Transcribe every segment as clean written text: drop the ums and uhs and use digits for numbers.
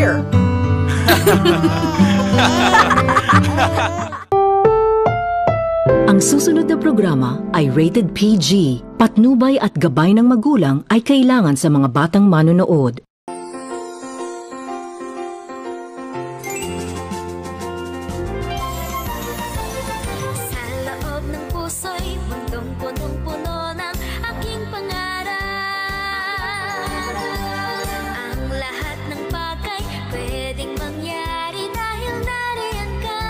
here. Ang susunod na programa ay rated PG. Patnubay at gabay ng magulang ay kailangan sa mga batang manonood. Sa loob ng puso'y mundong punong-puno ng aking pangarap. Ang lahat ng bagay pwedeng mangyari dahil nariyan ka.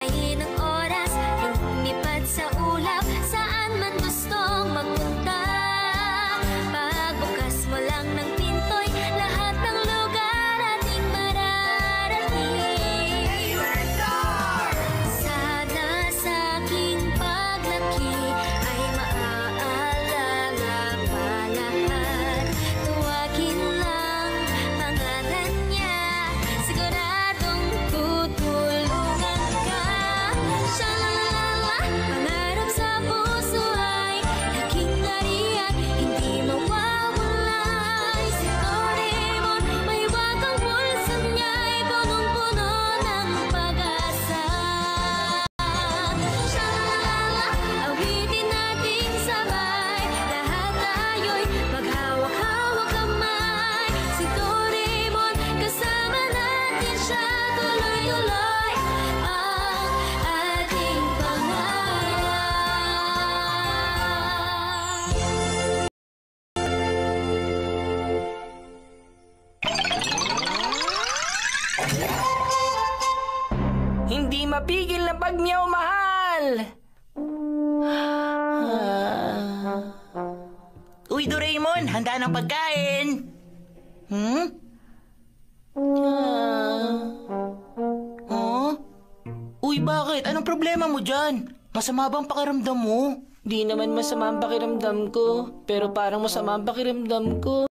Nagpahin ng oras, lumipad sa ulap, saan man gustong magpunta. Pagbukas mo lang ng pinto'y lahat ng lugar ating mararating. Sana sa aking paglaki ay maaalala pa lahat. Tuwagin lang pangalan niya, siguradong tutulungan ka. Shalalala, pangarap sa puso ay aking nariyan, hindi mawawalay. Si Doraemon, may wagang pulso niya'y punong-puno ng pag-asa. Shalalala, awitin natin sabay, lahat tayo'y maghawak-hawak kamay. Si Doraemon, kasama natin siya, tuloy-tuloy ang ating pangarap. Hindi mapigil na pagmiyaw, mahal. Uy, Doraemon, handa ng pagkain. Oh? Uy, bakit? Anong problema mo dyan? Masama bang pakiramdam mo? Di naman masama ang pakiramdam ko, pero parang masama ang pakiramdam ko.